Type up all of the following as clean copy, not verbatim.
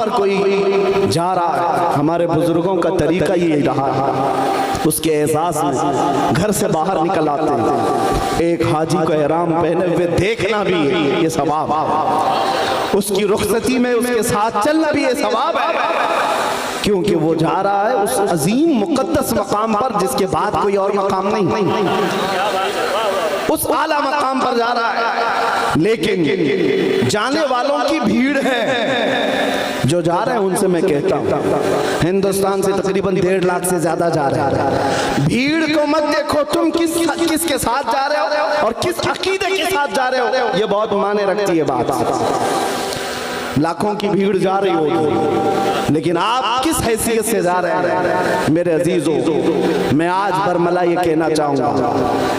पर कोई जा रहा है, हमारे बुजुर्गों का तरीका ये रहा है, उसके एहसास में घर से बाहर निकल आते हैं, एक हाजी को एहराम पहने हुए देखना भी ये सवाब, उसकी रुखसती में उसके साथ चलना भी ये सवाब है, क्योंकि वो जा रहा है उस अजीम मुकद्दस मकाम पर जिसके बाद कोई और मकाम नहीं, उस आला मकाम पर जा रहा है। लेकिन जाने वालों की भीड़ है, जो जा रहे हैं उनसे मैं कहता हूँ, हिंदुस्तान से तकरीबन 1.5 लाख से ज्यादा जा रहे हैं। भीड़ को मत देखो तुम किसके साथ जा रहे हो और किस अकीदे के साथ जा रहे हो, ये बहुत मायने रखती है बात। लाखों की भीड़ जा रही होगी, लेकिन आप किस हैसियत से जा रहे हैं मेरे अजीजों। मैं आज बरमला ये कहना चाहूंगा,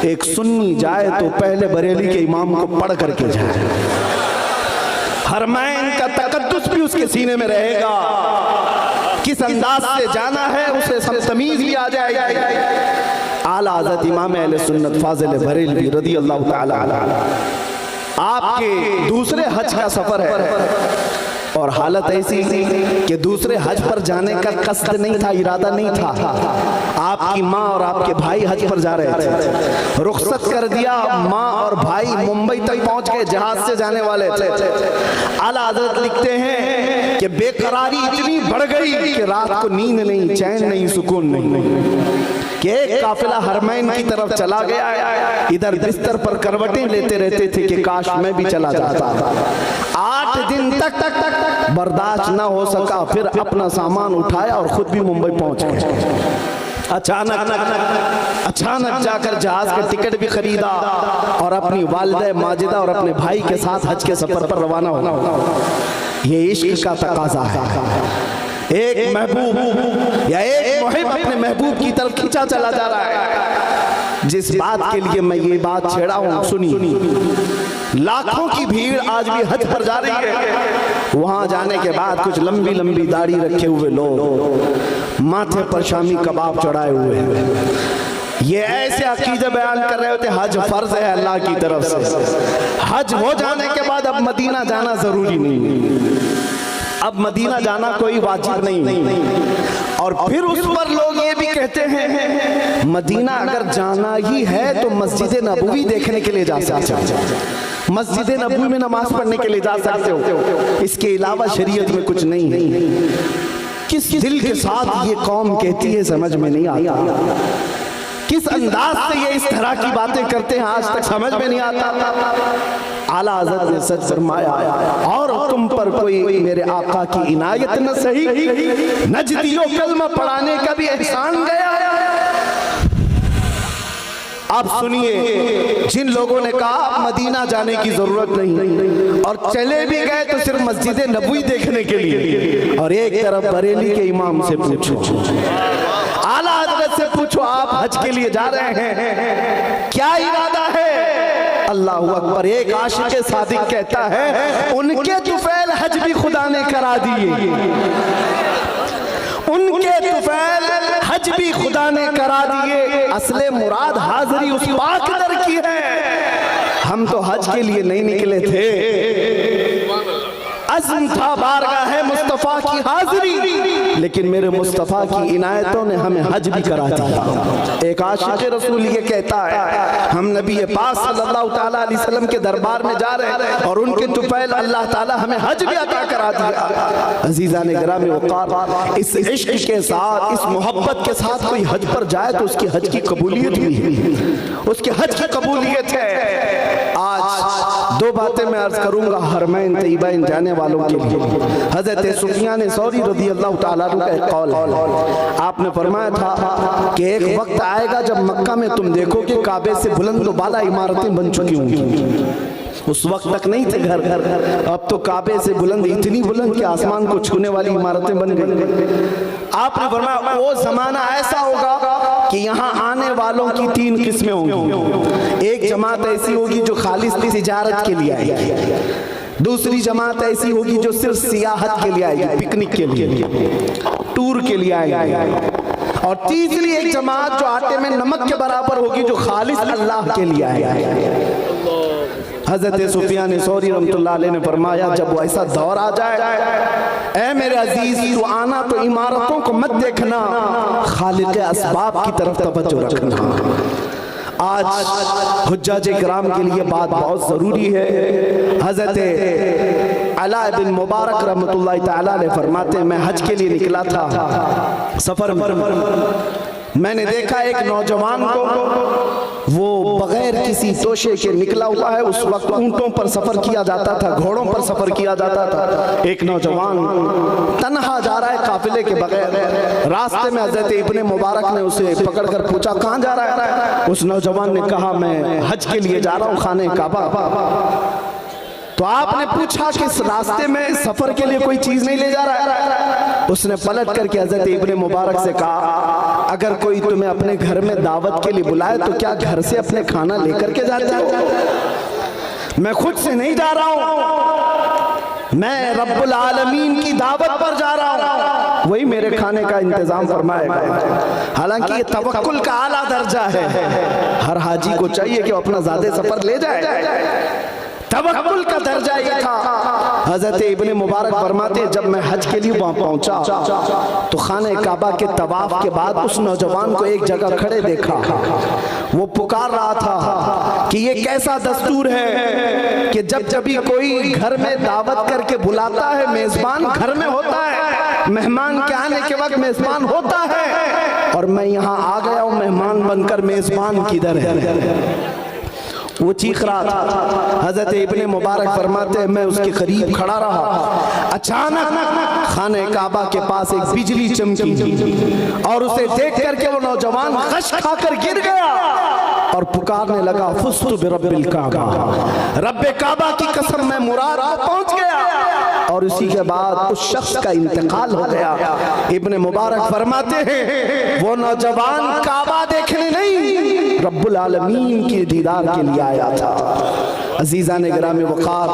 एक सुन्नी जाए तो पहले बरेली के इमाम को पढ़ करके जाए, हरमैन का तकद्दुस भी उसके सीने में रहेगा, किस अंदाज से जाना है उसे सब तमीज भी आ जाएगी। आला हज़रत इमाम अहले सुन्नत फाज़िल बरेलवी रज़ी अल्लाह ताला अन्हु आपके दूसरे हज का सफर है और हालत ऐसी कि दूसरे हज पर जाने का कस्द नहीं था, इरादा नहीं था, आपकी माँ और आपके भाई हज पर जा रहे थे, रुखसत कर दिया, माँ और भाई मुंबई तक पहुंच गए, जहाज से जाने वाले थे। आला हज़रत लिखते हैं कि बेकरारी इतनी बढ़ गई कि रात को नींद नहीं, चैन नहीं, सुकून नहीं, कि एक काफिला हरमैन की तरफ चला गया, इधर बिस्तर पर करवटें लेते रहते थे कि काश मैं भी चला जाता। 8 दिन तक बर्दाश्त न हो सका, फिर अपना सामान उठाया और खुद भी मुंबई पहुंच गए। अचानक जाकर जहाज का टिकट भी खरीदा और अपनी वालिदा माजिदा और अपने भाई के साथ हज के सफर पर रवाना हो। ये इश्क का तकाजा है, एक महबूब या एक मुहिब अपने महबूब की तरफ खींचा चला जा रहा है। जिस बात के लिए मैं ये बात छेड़ा हूं सुनिए, लाखों की भीड़ आज भी हज पर जा रही है। वहां जाने के बाद कुछ लंबी लंबी दाढ़ी रखे हुए लोग, माथे पर शामी कबाब चढ़ाए हुए हैं, ये ऐसे अकीदे बयान कर रहे होते हज फर्ज है अल्लाह की तरफ से, हज हो जाने के बाद अब मदीना जाना जरूरी नहीं, अब मदीना जाना कोई वाजिब नहीं। और फिर उस पर लोग ये भी कहते हैं मदीना अगर जाना ही है तो मस्जिद नबवी देखने के लिए जा सकते हो, मस्जिद नबवी में नमाज पढ़ने के लिए जा सकते हो, इसके अलावा शरीयत में कुछ नहीं है। किस दिल के साथ ये कौम कहती है समझ में नहीं आता, किस अंदाज से ये इस तरह की बातें करते हैं आज तक समझ में नहीं आता। आला हज़रत ने सच फरमाया, और तुम पर कोई मेरे आका की इनायत न सही, नजदियों कलमा पढ़ाने का भी एहसान गया। आप सुनिए, जिन लोगों ने कहा मदीना जाने की जरूरत नहीं और चले भी गए तो सिर्फ मस्जिद नबवी देखने के लिए, और एक तरफ बरेली के इमाम से पूछो, आला हज़रत से पूछो, आप हज के लिए जा रहे हैं, क्या इरादा है? अल्लाहु अकबर। एक आशिक़ सादिक कहता है उनके तुफैल हज भी खुदा ने करा दिए, उनके तुफैल हज भी खुदा ने करा दिए, असले मुराद हाजिरी उस पाक दर की है। हम तो हज के लिए नहीं निकले थे, अज़्म था बारगाह मुस्तफ़ा की हाजिरी, लेकिन मेरे मुस्तफ़ा की इनायतों ने हमें हज भी करा दिया। एक आशिक़ रसूल ये कहता है हम नबी पाक सल्लल्लाहु तआला अलैहि वसल्लम के दरबार में जा रहे हैं और उनके तुफैल अल्लाह ताला हमें हज भी अता करा दिया। अज़ीज़ान गिरामी वक़ार, इस इश्क के साथ, इस मोहब्बत के साथ कोई हज पर जाए तो उसकी हज की कबूलियत भी है, उसके हज की कबूलियत है। आज 2 बातें मैं अर्ज करूंगा हरमैन तैयबैन जाने वालों के लिए। हज़रत सुफियान सौरी रज़ी अल्लाह ताला अन्हु का एक कौल है, आपने फरमाया था कि एक वक्त आएगा जब मक्का में तुम देखो कि काबे से बुलंद बाला इमारतें बन चुकी होंगी। उस वक्त तक नहीं थे घर, अब तो काबे से बुलंद, इतनी बुलंद कि आसमान को छूने वाली इमारतें बन गई। आपने फरमाया वो जमाना ऐसा होगा कि यहाँ आने वालों की 3 किस्में होंगी। एक जमात ऐसी होगी जो खालिस तिजारत के लिए आएगी, दूसरी जमात ऐसी होगी जो सिर्फ सियाहत के लिए आएगी, पिकनिक के लिए, टूर के लिए आएगी, और तीसरी एक जमात जो आटे में नमक के बराबर होगी जो खालिस अल्लाह के लिए आएगी। हज़रत सुफियान सौरी रहमतुल्लाह अलैह ने फरमाया जब वो ऐसा दौर आ जाए, ऐ मेरे मेरे अजीज, तू आना तो इमारतों को मत देखना, खालिक असबाब की तरफ तवज्जो रखना। आज हुज्जाज किराम के लिए बात बहुत ज़रूरी है। हज़रत अला बिन मुबारक रहमतुल्लाह तआला अलैह फरमाते हैं, मैं हज के लिए निकला था, सफ़र में मैंने देखा एक नौजवान को, वो बगैर किसी तोशे के निकला हुआ है। उस वक्त ऊंटों पर सफ़र किया जाता था, घोड़ों पर सफ़र किया जाता था। एक नौजवान तन्हा जा रहा है काफिले के बगैर। रास्ते में हज़रत इब्ने मुबारक ने उसे पकड़कर पूछा, कहाँ जा रहा है? उस नौजवान ने कहा, मैं हज के लिए जा रहा हूँ, खाने काबा। तो आपने पूछा कि इस रास्ते में सफर के लिए कोई चीज नहीं ले जा रहा है? उसने पलट करके हज़रत इब्ने मुबारक से कहा, अगर कोई तुम्हें अपने घर में दावत के लिए बुलाए तो क्या घर से अपने खाना लेकर के जाते हो? मैं खुद से नहीं जा रहा हूं, मैं रब्बुल आलमीन की दावत पर जा रहा हूं, वही मेरे खाने का इंतजाम फरमाएगा। हालांकि ये तवक्कुल का आला दर्जा है, हर हाजी को चाहिए कि वो अपना ज़्यादा सफर ले जाए। तवक्कुल का दर्जा ये था। हज़रत इब्ने मुबारक फरमाते, जब मैं हज के लिए वहाँ पहुँचा तो खाने काबा के तवाफ के बाद उस नौजवान को एक जगह खड़े देखा। वो पुकार रहा था कि ये कैसा दस्तूर है कि जब भी कोई घर में दावत करके बुलाता है, मेज़बान घर में होता है, मेहमान के आने के वक्त मेज़बान होता है, और मैं यहाँ आ गया हूँ मेहमान बनकर, मेज़बान किधर है? वो चीख रहा था। हज़रत इब्ने मुबारक फरमाते हैं, मैं उसके करीब खड़ा रहा। अचानक खाने काबा के पास एक बिजली चमकी और उसे देख करके वो नौजवान खश खाकर गिर गया और पुकारने लगा, फुस्तु बिरब्बिल काबा, रब्बे काबा की कसम, मैं मुराद को पहुंच गया। और उसी के बाद उस शख्स का इंतकाल हो गया। इब्ने मुबारक फरमाते हैं, वो नौजवान काबा देखने नहीं, रब्बुल आलमीन के दीदार के लिए आया था। अजीज़ान गिरामी वक़ार,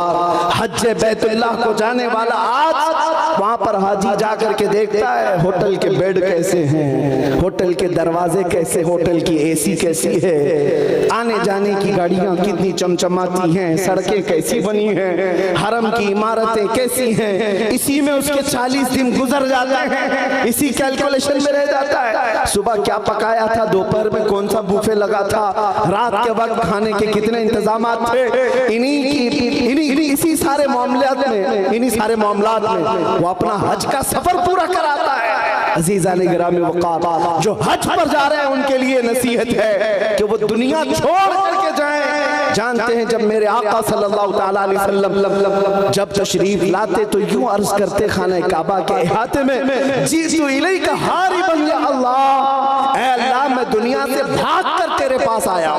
हज बैतुल्लाह को जाने वाला आज वहाँ पर हाजी जा कर के देखता है होटल के बेड कैसे हैं, होटल के दरवाजे कैसे, होटल की एसी कैसी है, आने जाने की गाड़ियाँ कितनी चमचमाती हैं, सड़कें कैसी बनी हैं, हरम की इमारतें कैसी हैं। इसी में उसके 40 दिन गुजर जाते हैं, इसी कैलकुलेशन में रह जाता है। सुबह क्या पकाया था, दोपहर में कौन सा बुफे लगा था, रात के वक्त खाने के कितने इंतजाम थे, इसी सारे मामलात में, इन्हीं सारे मामलात में वो अपना हज का सफर पूरा कराता है। अज़ीज़ान गिरामी वक़ार, जो हज पर जा रहे हैं उनके लिए नसीहत है कि वो दुनिया छोड़ करके जाएं। जानते हैं जब मेरे आका सल्लल्लाहु तआला अलैहि वसल्लम जब तशरीफ लाते तो यूं अर्ज करते खाने काबा के इहाते में, जीतु इलैका हारिबन या अल्लाह, ऐ अल्लाह मैं दुनिया से भाग कर तेरे पास आया।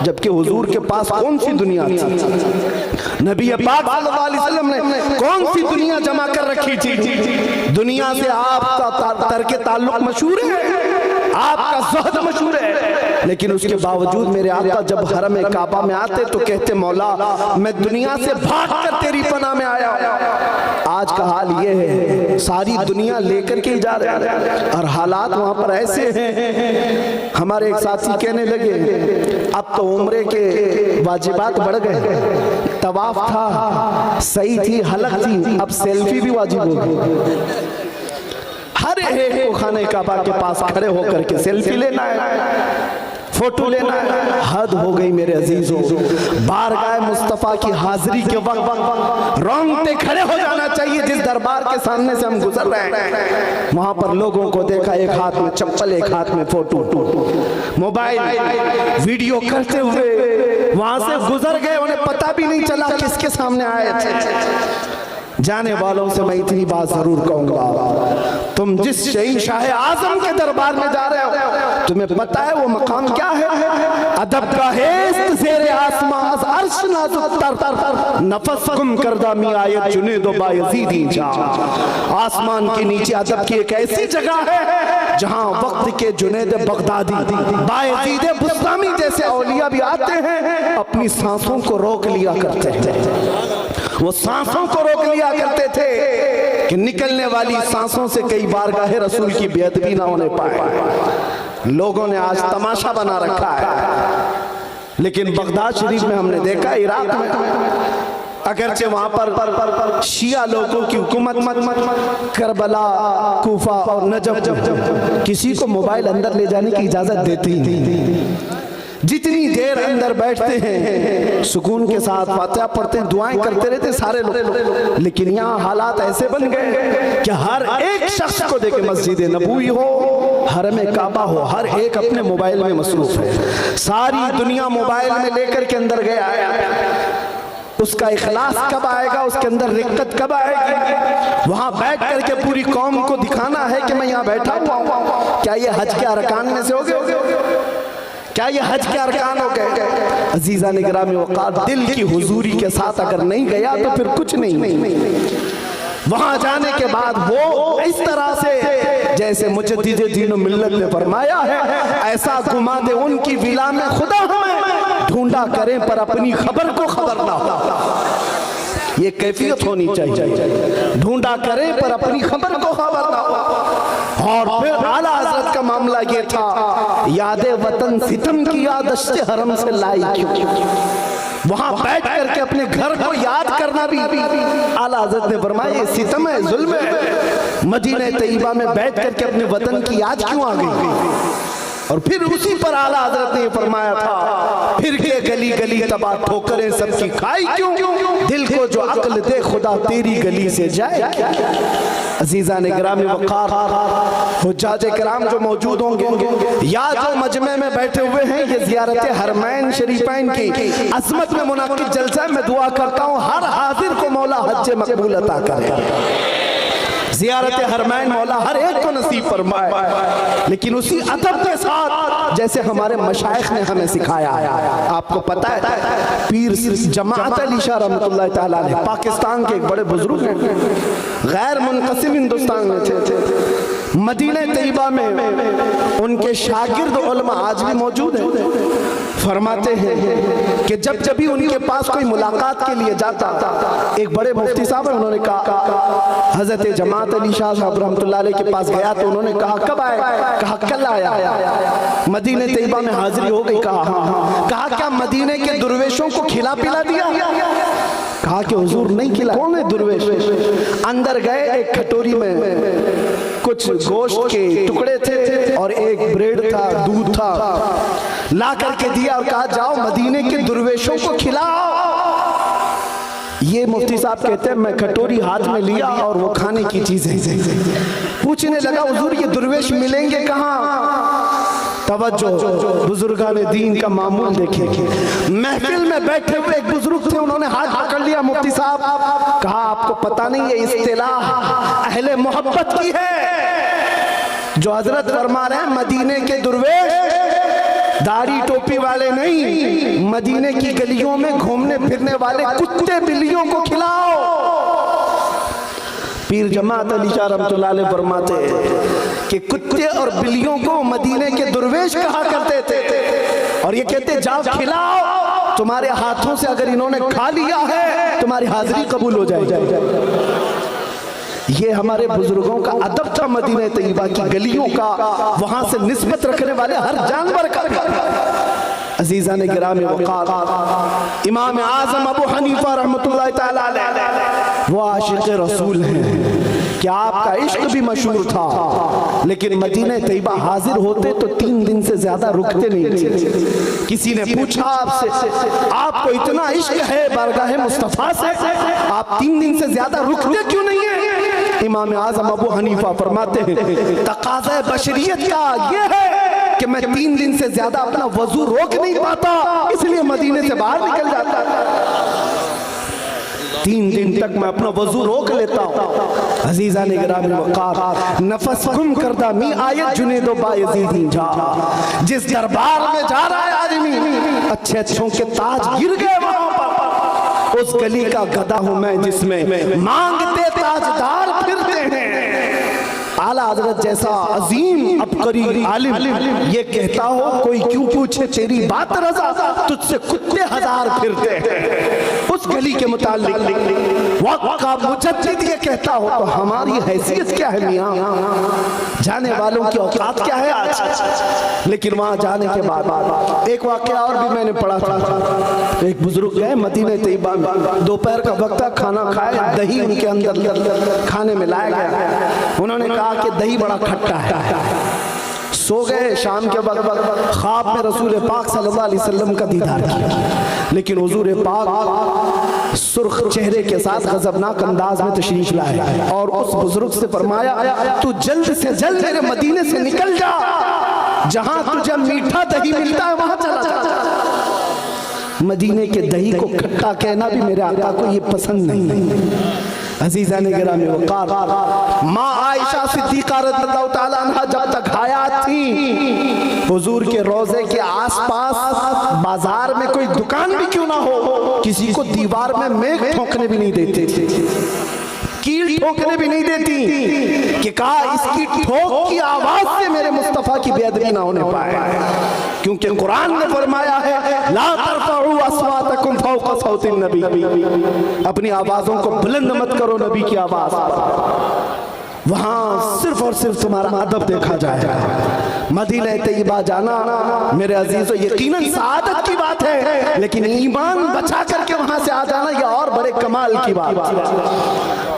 जबकि हुजूर के पास कौन सी दुनिया थी? नबी पाक सल्लल्लाहु अलैहि वसल्लम ने कौन सी दुनिया जमा कर रखी थी? दुनिया से आपका तर्क ताल्लुक मशहूर है, आपका ज़ुहद मशहूर है, लेकिन उसके बावजूद मेरे आका जब हरम काबा में आते तो कहते, मौला मैं दुनिया से भाग कर तेरी पनाह में आया। आज का हाल ये है, सारी दुनिया लेकर के जा रहे हैं और हालात वहाँ पर ऐसे हैं। हमारे एक साथी कहने लगे, अब तो उम्रे के वाजिबात बढ़ गए, तवाफ था, सही थी, हलक थी, अब सेल्फी भी वाजिब हो गई। हर एक को खाने काबा के पास खड़े होकर के सेल्फी लेना है, फोटो लेना है। हद हो गई मेरे अजीजों। बारगाह मुस्तफ़ा की हाजिरी के वक्त रोंगटे खड़े हो जाना चाहिए। जिस दरबार के सामने से हम गुजर रहे हैं वहां पर लोगों को देखा, एक हाथ में चप्पल, एक हाथ में फोटो, मोबाइल वीडियो करते हुए वहां से गुजर गए, उन्हें पता भी नहीं चला किसके सामने आए थे। जाने वालों से मैं इतनी बात जरूर कहूंगा, तुम जिस शहंशाह आज़म के दरबार में जा रहे हो, तुम्हें पता है वो मकाम क्या है? अदब का है ज़ेरे आसमां अर्श नाज़ुक तर, नफस गुम करदा मी आयत जुनैद बायज़ीदी जा। आसमान के नीचे अदब की एक ऐसी जगह है जहां वक्त के जुनैद बगदादी, बायज़ीद बुस्तामी जैसे औलिया भी आते हैं, अपनी सांसों को रोक लिया करते हैं। वो सांसों को रोक लिया करते थे कि निकलने वाली सांसों से कई बारगाह रसूल की बेअदबी ना होने पाए। लोगों ने आज तमाशा बना रखा है, लेकिन बगदाद शरीफ में हमने देखा, इराक में अगरचे वहां पर शिया लोगों की हुकूमत करबला, कूफा और नजफ किसी को मोबाइल अंदर ले जाने की इजाजत देती नहीं। जितनी देर अंदर बैठते हैं सुकून के साथ फातिहा पढ़ते हैं, दुआएं करते रहते सारे लोग। लेकिन यहाँ हालात ऐसे बन गए कि हर एक शख्स को देखे, मस्जिद नबवी हो, हरम काबा हो, हर एक अपने मोबाइल में मसरूफ है। सारी दुनिया मोबाइल में लेकर के अंदर गया है। उसका इखलास कब आएगा, उसके अंदर रिक्कत कब आएगी? वहां बैठ करके पूरी कौम को दिखाना है कि मैं यहाँ बैठा हुआ हूँ। क्या ये हज के अरकान में से हो गए? क्या ये हज के अरकान हो गए? अजीजा ने गिरामी वक़ार, दिल की हुजूरी के साथ अगर नहीं गया तो फिर कुछ नहीं। वहां जाने के बाद वो इस तरह से जैसे मुजद्दिद दीन मिल्लत ने फरमाया है, ऐसा घुमा दे उनकी विला में खुदा हमें, ढूंढा करें पर अपनी खबर को खबर ना हो। ये कैफियत होनी चाहिए, ढूंढा करें पर अपनी खबर को खबर ना हो। और फिर आला हजरत का मामला ये था, यादे वतन सितम की यादश्ते हरम से लाई क्यों? वहां बैठ करके अपने घर को याद करना भी आला हजरत ने फरमाया सितम है, जुल्म है। मदीना तैयबा में बैठ करके अपने वतन की याद क्यों आ गई? और फिर उसी पर आला हजरत ने फरमाया था, फिर के गली गली तबाह ठोकरें सबकी खाई क्यों? दिल को जो अक्ल दे खुदा तेरी गली से जाए। अजीजा ने गिरामी वक़ार, हुज्जाज किराम जो मौजूद होंगे या जो मजमे में बैठे हुए हैं, ये ज़ियारत हरमैन शरीफैन की अज़मत में मुनाकिद जलसा मैं दुआ करता हूँ हर हाजिर को मौला हज मकबूल अता करे। ज़ियारत हरमैन मौला हर एक को नसीब फरमाए, लेकिन उसी अदब के साथ जैसे हमारे मशाइख ने हमें सिखाया है। आपको पता है पीर जमाअत अली शाह रहमतुल्लाह तआला अलैह पाकिस्तान के एक बड़े बुजुर्ग हैं, गैर मुनक़सिम हिंदुस्तान में थे। मदीना तैयबा में उनके शागिर्द उलमा आज भी मौजूद हैं। फरमाते हैं कि जब भी उनके पास कोई मुलाकात के लिए जाता, एक बड़े मुफ्ती साहब है, उन्होंने कहा हजरत जमात अली शाह साहब रहमतुल्लाह अलैह के पास गया तो उन्होंने कहा कब आए? कहा कल आया। मदीने तैयबा में हाजिरी हो गई? कहा क्या मदीने के दुर्वेशों को खिला पिला दिया? कहा कि हुजूर नहीं खिला। कौन है दुर्वेश? अंदर गए, एक कटोरी में कुछ गोश्त के टुकड़े थे और एक ब्रेड था, दूध था, ला करके दिया और कहा जाओ मदीने के दुर्वेशों को खिलाओ। ये मुफ्ती साहब कहते हैं मैं कटोरी हाथ में लिया और वो खाने की चीजें पूछने लगा हुजूर ये दुर्वेश मिलेंगे कहाँ? तवज्जो, बुजुर्गान दीन का मामूल देखें। महफिल में बैठे हुए एक बुजुर्ग थे, उन्होंने हाथ पकड़ लिया मुफ्ती साहब, कहा आपको पता नहीं है इस्तिलाह अहले मोहब्बत की है। जो हजरत फरमा रहे हैं मदीने के दुर्वेश दाढ़ी टोपी वाले नहीं, मदीने की गलियों में घूमने फिरने वाले कुत्ते बिल्लियों को खिलाओ। पीर जमात अली शाह रहमतुल्लाह अलैह फरमाते कि कुत्ते और बिल्लियों को मदीने के दुर्वेश कहा करते थे और ये कहते जाओ खिलाओ, तुम्हारे हाथों से अगर इन्होंने खा लिया है तुम्हारी हाजिरी कबूल हो जाएगी। ये हमारे बुजुर्गों का अदब था मदीना तैयबा की गलियों का, वहां से निस्बत रखने वाले हर जानवर का। अजीजा ने गिरामी वक़ार, इमाम आज़म अबू हनीफा रहमतुल्लाह तआला अलैह वो आशिक़ रसूल हैं कि आपका इश्क भी मशहूर था, लेकिन मदीना तैयबा हाजिर होते तो 3 दिन से ज्यादा रुकते नहीं थे। किसी ने पूछा आपसे आपको इतना इश्क है बारगाह मुस्तफा से, आप 3 दिन से ज्यादा रुकते क्यों नहीं है? इमाम आज़म अबू हनीफा फरमाते हैं तकाज़ा बशरियत का ये है कि मैं 3 दिन से ज्यादा अपना वजू रोक नहीं पाता, इसलिए मदीने से बाहर निकल जाता। 3 दिन तक मैं अपना वजू रोक लेता हूँ। अजीजा ने गिरामी वक़ार, नफस गुम करदा मी आयत जुनेदो बायज़ीदी जा, जिस दरबार में जा रहा है आदमी अच्छे अच्छों के ताज गिर गए वहां पर, उस गली का गधा हूं मैं जिसमें मांगते ताजदार फिरते हैं। आला हजरत जैसा अजीम अबकरी आलिम ये कहता हो कोई क्यों पूछे तेरी बात रज़ा, तुझसे कुत्ते 1000 फिरते हैं। उस उस गली के मुताल्लिक वक्त का मुजद्दिद ये कहता हो तो हमारी हैसियत क्या है मियाँ, जाने वालों की औकात क्या है आज। लेकिन वहां जाने के बाद एक वाकया और भी मैंने पढ़ा था। एक बुजुर्ग गए मदीने तैयबा में, दोपहर का वक्त था, खाना खाए, दही उनके अंदर खाने में लाया गया। उन्होंने कहा कि दही बड़ा खट्टा है। सो गए। शाम के वक्त ख्वाब में रसूल पाक सल्लल्लाहु अलैहि वसल्लम का दीदार किया, लेकिन हुजूर पाक सुर्ख चेहरे के साथ गजबनाक अंदाज में तशरीफ लाए और उस बुजुर्ग से फरमाया, तू जल्द से जल्द मेरे मदीने से निकल जा, जहां तुझे मीठा दही मिलता है वहां चला जा। मदीने के दही को खट्टा कहना भी मेरे आका को ये पसंद नहीं। अजीज़ान गिरामी वक़ार, माँ आयशा सिद्दीक़ा रज़ियल्लाहु ताला अन्हा जब तक हयात थी, हुजूर के रोज़े के आसपास बाजार में कोई दुकान भी क्यों ना हो, किसी को दीवार में मेघ ठोकने भी नहीं देते थे, कील ठोकने भी नहीं देती कि कहा इसकी ठोक की आवाज से मेरे मुस्तफा की बेअदबी ना होने पाए, क्योंकि कुरान ने फरमाया है ला तरफउ अस्वातकुम फौqa सौतिन नबी, अपनी आवाजों को बुलंद मत करो नबी की आवाज पर। वहां सिर्फ और सिर्फ तुम्हारा अदब देखा जाएगा। मदीना तैयबा जाना मेरे अजीजों यकीनन सआदत की बात है, लेकिन ईमान बचा करके वहां से आ जाना यह और बड़े कमाल की बात,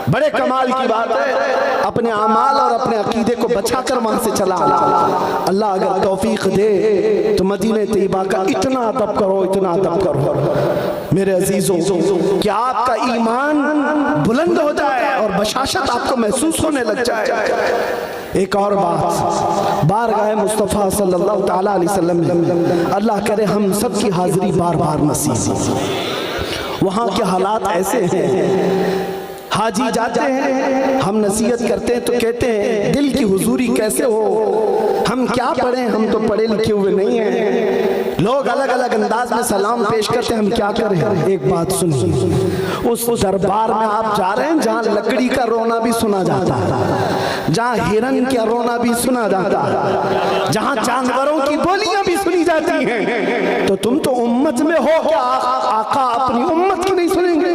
बड़े कमाल की बात है। अपने अमाल और अपने अकीदे को बचा कर वहां से चला आना। अल्लाह अगर तौफीक दे तो मदीना तैयबा का इतना अदब करो, इतना अदब करो मेरे अजीजों कि आपका ईमान बुलंद हो जाए और बशाशत आपको महसूस होने लग जाए। एक और बात, बारगाह मुस्तफ़ा सल्लल्लाहु ताला अलैहि वसल्लम, अल्लाह करे हम सब की हाजिरी बार बार नसीब। वहाँ के हालात ऐसे हैं, हाजी जाते हैं, हम नसीहत करते हैं तो कहते हैं दिल की हुजूरी कैसे हो, हम क्या पढ़े, हम तो पढ़े लिखे हुए नहीं हैं। लोग अलग अलग अंदाज में सलाम पेश करते हैं, हम क्या करें। एक बात सुनिए, उस दरबार में आप जा रहे हैं जहाँ लकड़ी का रोना भी सुना जाता है, जहाँ हिरन का रोना भी सुना जाता है, जहाँ जानवरों की बोलियां भी सुनी जाती हैं, तो तुम तो उम्मत में हो, क्या आका अपनी उम्मत की नहीं सुनेंगे।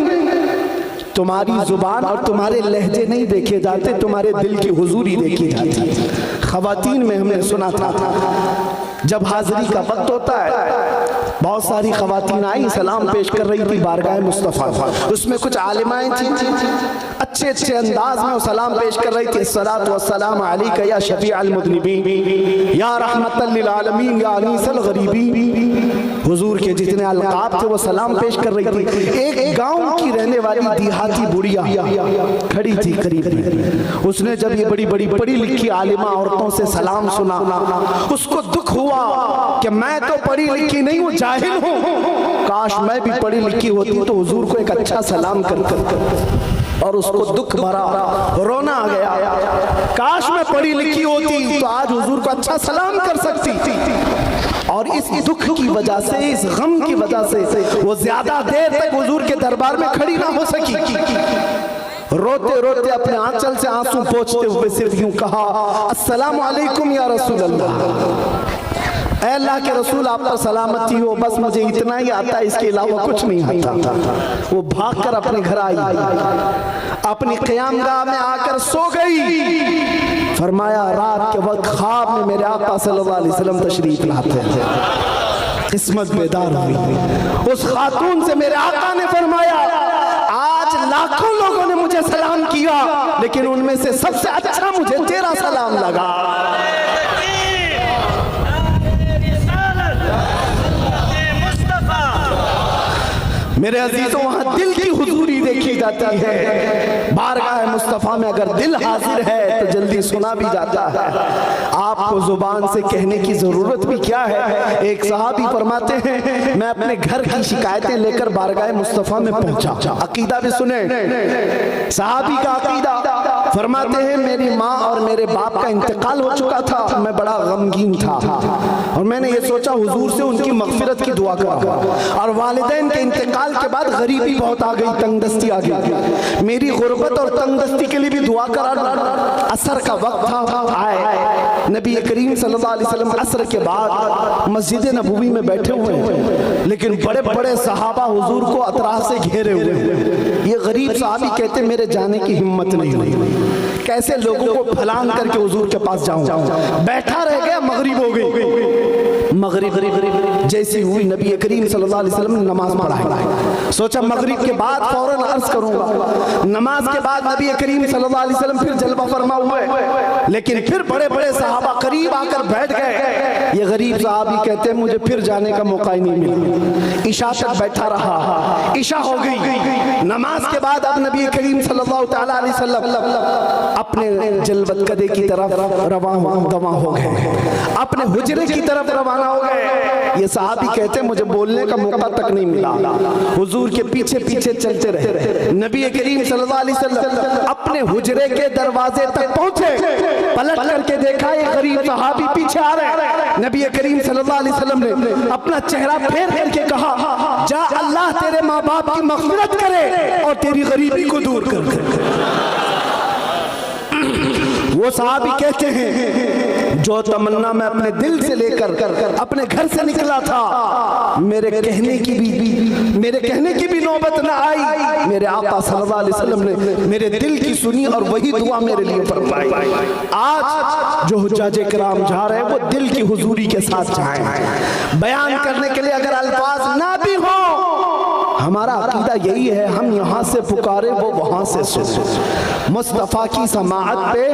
तुम्हारी जुबान और तुम्हारे लहजे नहीं देखे जाते, तुम्हारे दिल की हुजूरी देखी जाती। खवातीन में हमने सुना था जब हाजिरी का वक्त होता है, बहुत सारी खवातीन आई सलाम पेश कर रही थी बारगाह मुस्तफ़ा, उसमें कुछ आलिमाएं थी, अच्छे अच्छे अंदाज में वो सलाम पेश कर रही थी। अस्सलातु वस्सलाम अलैका या शफीअल मुज़निबीन या रहमतल लिल आलमीन या अनीसल गरीबीन। हुजूर के जितने अलकाब थे वो सलाम पेश कर रही थी। एक गांव की रहने वाली देहाती बुढ़िया खड़ी थी करीब में, उसने जब ये बड़ी बड़ी पढ़ी लिखी आलिमा औरतों से सलाम सुना, उसको दुख हुआ कि मैं तो पढ़ी लिखी नहीं हूँ, जाहिल हूँ, काश मैं भी पढ़ी लिखी होती तो हुजूर को एक अच्छा सलाम कर, और उसको दुख भरा रोना आ गया। काश मैं पढ़ी लिखी होती तो आज हुजूर को अच्छा सलाम कर सकती थी। और इस दुख की वजह से, इस गम की वजह से वो ज्यादा देर तक हुजूर के दरबार में खड़ी ना हो सकी। रोते रोते अपने आंचल से आंसू पोंछते हुए सिर्फ यूं कहा, अस्सलामु अलैकुम या रसूल अल्लाह, ऐ अल्लाह के रसूल आप पर सलामती हो, बस मुझे इतना ही आता है, इसके अलावा कुछ नहीं आता। वो भागकर अपने घर आई, अपनी क़यामगाह में आकर सो गई। फरमाया रात के वक्त ख्वाब में मेरे आका सल्लल्लाहु अलैहि वसल्लम तशरीफ लाते थे, किस्मत बेदार हुई। उस खातून से मेरे आका ने फरमाया आज लाखों लोगों ने मुझे सलाम किया, लेकिन उनमें से सबसे अच्छा मुझे तेरा सलाम लगा। मेरे अजीजों वहां दिल की हुजूरी देखी जाती है। बारगाह मुस्तफ़ा में अगर दिल हाजिर है तो जल्दी सुना भी जाता है। आपको जुबान से कहने की जरूरत भी क्या है। एक सहाबी फरमाते हैं मैं अपने घर की शिकायतें लेकर बारगाह मुस्तफ़ा में पहुंचा। अकीदा भी सुने, सहाबी का अकीदा फरमाते हैं मेरी माँ और मेरे बाप का इंतकाल हो चुका था, मैं बड़ा गमगीन था और मैंने ये सोचा हुजूर से उनकी मगफिरत की दुआ करा, और वालिदैन के इंतकाल के बाद गरीबी बहुत आ गई, तंगदस्ती आ गई, मेरी गुर्बत और तंगदस्ती के लिए भी दुआ करा। असर का वक्त था, आए नबी करीम सल्लल्लाहु अलैहि वसल्लम असर के बाद मस्जिद नबवी में बैठे हुए हैं, लेकिन बड़े बड़े सहाबा हुजूर को अतराफ से घेरे हुए हैं। ये गरीब साहबी कहते मेरे जाने की हिम्मत नहीं हुई, कैसे लोगों को फलांग करके हुजूर के पास जाऊं। बैठा रह गया, मगरिब हो गई। मगरिब जैसी हुई नबी करीम सल्लल्लाहु अलैहि वसल्लम ने नमाज पढ़ाई। सोचा मगरिब के बाद फौरन अर्ज करूंगा। नमाज के बाद नबी करीम सल्लल्लाहु अलैहि वसल्लम फिर जलवा फरमा हुए, लेकिन फिर बड़े बड़े सहाबा करीब आकर बैठ गए। ये गरीब साहबी कहते मुझे फिर जाने का मौका ही नहीं मिला। इशा तक बैठा रहा, इशा हो गई। नमाज के बाद अब नबी करीम सल्लल्लाहु तआला अलैहि वसल्लम अपने जलवत कदे की तरफ रवाना हो गए, अपने हुजरे की तरफ रवाना हो गए। ये साहबी कहते मुझे बोलने का मौका तक नहीं मिला, हुजूर के पीछे पीछे चलते रहे। नबी करीम सल्लल्लाहु अलैहि वसल्लम अपने हुजरे के दरवाजे तक पहुंचे, पलट करके देखा ये गरीब सहाबी पीछे आ रहे। नबी करीम सल्लल्लाहु अलैहि वसल्लम ने अपना चेहरा फेर करके कहा, जा अल्लाह तेरे माँ बाप की मग़फ़िरत करे और तेरी गरीबी को दूर कर। वो साहबी कहते हैं जो तमन्ना मैं अपने दिल से लेकर अपने घर से निकला था, मेरे कहने की भी नौबत न आई। मेरे आका सल्लल्लाहु अलैहि वसल्लम ने मेरे दिल की सुनी और वही दुआ मेरे लिए फरमाई। आज जो हुज्जाजे किराम जा रहे हैं वो दिल की हुजूरी के साथ जाएं। बयान करने के लिए अगर अल्फाज ना भी हो, हमारा अकीदा यही है, हम यहाँ से पुकारे वो वहाँ से सुने। मुस्तफ़ा की समाअत पे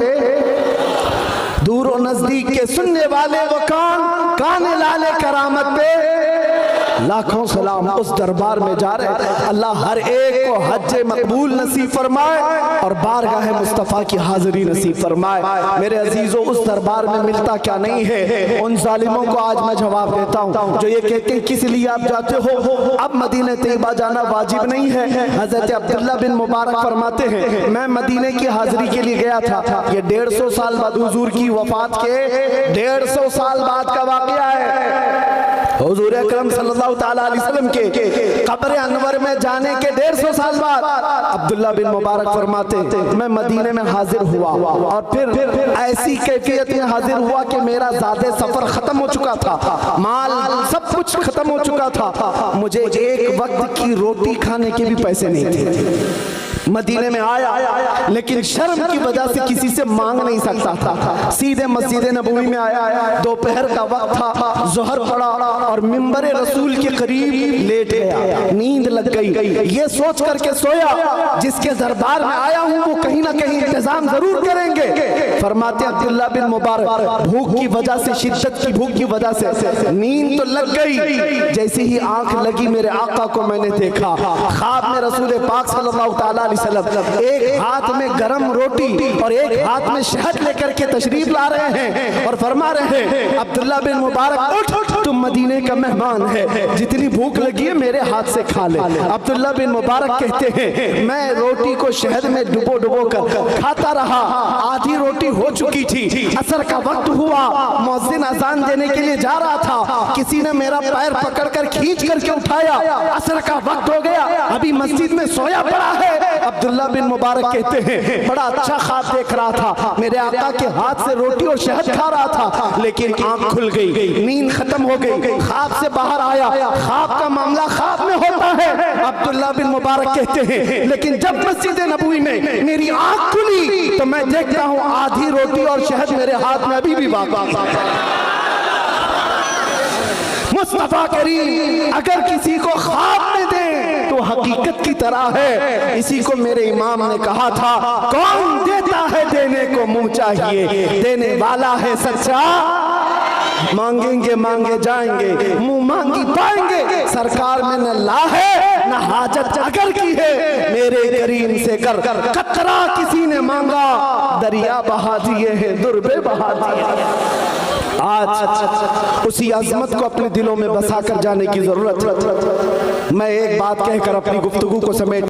दूर और नजदीक के सुनने वाले वो कान लाले करामत पे लाखों सलाम उस दरबार में जा रहे। अल्लाह हर एक को हज मकबूल नसीब फरमाए और बारगाह मुस्तफ़ा की हाजिरी नसीब फरमाए। मेरे अजीजों, उस दरबार में मिलता क्या नहीं है, उन जालिमों को आज मैं जवाब देता हूँ जो ये कहते हैं किस लिए आप जाते हो। अब मदीने तैयबा जाना वाजिब नहीं है। हजरत अब्दुल्ला बिन मुबारक फरमाते हैं, मैं मदीने की हाजिरी के लिए गया था। ये 150 साल बाद हुजूर की वफात के 150 साल बाद का वाक़या है। हुजूर अकरम सल्लल्लाहु तआला अलैहि वसल्लम के कब्र अनवर में जाने के 150 साल बाद अब्दुल्ला बिन मुबारक फरमाते मैं मदीने में हाजिर हुआ और फिर ऐसी कैफियत में हाजिर हुआ कि मेरा ज़ादे सफर खत्म हो चुका था, माल सब कुछ खत्म हो चुका था, मुझे एक वक्त की रोटी खाने के भी पैसे नहीं थे। मदीने में आया लेकिन शर्म की वजह से किसी से मांग नहीं सकता था। सीधे मस्जिद नबवी में आया, दोपहर का वक्त था, ज़ोहर पड़ा और मिंबर रसूल के करीब लेट गया। नींद लग गई। ये सोच करके सोया जिसके दरबार में आया हूँ वो कहीं ना कहीं इंतजाम जरूर करेंगे। फरमाते अब्दुल्ला बिन मुबारक भूख की वजह से, शिद्दत की भूख की वजह से नींद तो लग गई। जैसे ही आंख लगी मेरे आका को मैंने देखा, ख्वाब में रसूल पाक सल्लल्लाहु तआला अलैहि वसल्लम एक हाथ में गरम रोटी और एक हाथ में शहद लेकर के तशरीफ ला रहे हैं और फरमा रहे हैं अब्दुल्ला बिन मुबारक उठ, तुम मदीने का मेहमान है, जितनी भूख लगी है मेरे हाथ से खा ले। अब्दुल्ला बिन मुबारक कहते हैं मैं रोटी को शहद में डुबो कर खाता रहा। आधी रोटी हो चुकी थी, असर का वक्त हुआ, मुअज्जिन अजान देने के लिए जा रहा था, किसी ने मेरा पैर पकड़कर खींच करके उठाया, असर का वक्त हो गया, अभी मस्जिद में सोया पड़ा है। अब्दुल्ला बिन मुबारक कहते हैं बड़ा अच्छा ख्वाब देख रहा था, मेरे आका के हाथ से रोटी और शहद खा रहा था, लेकिन आंख खुल गई, नींद खत्म हो गई, ख्वाब से बाहर आया। ख्वाब का मामला ख्वाब में होता है। अब्दुल्ला बिन मुबारक कहते हैं लेकिन जब मस्जिद नबवी में मेरी आंख खुली तो मैं देखता हूँ आधी रोटी और शहद मेरे हाथ में अभी भी बाकी है। मुस्तफा करीम अगर किसी को ख्वाब में दे तो हकीकत की तरह है। इसी को मेरे इमाम ने कहा था, कौन देता है देने को मुंह चाहिए, देने वाला है सच्चा, मांगेंगे मांगे जाएंगे, मुंह मांगी पाएंगे। सरकार में न ला है न हाजत अगर की है, मेरे करीम से कर कतरा किसी ने मांगा, दरिया बहा दिए हैं, दुर्बे बहा दिए। आज उसी अजमत को अपने दिलों में बसा कर जाने की जरूरत है। मैं एक बात कहकर अपनी गुफ्तगू को समेट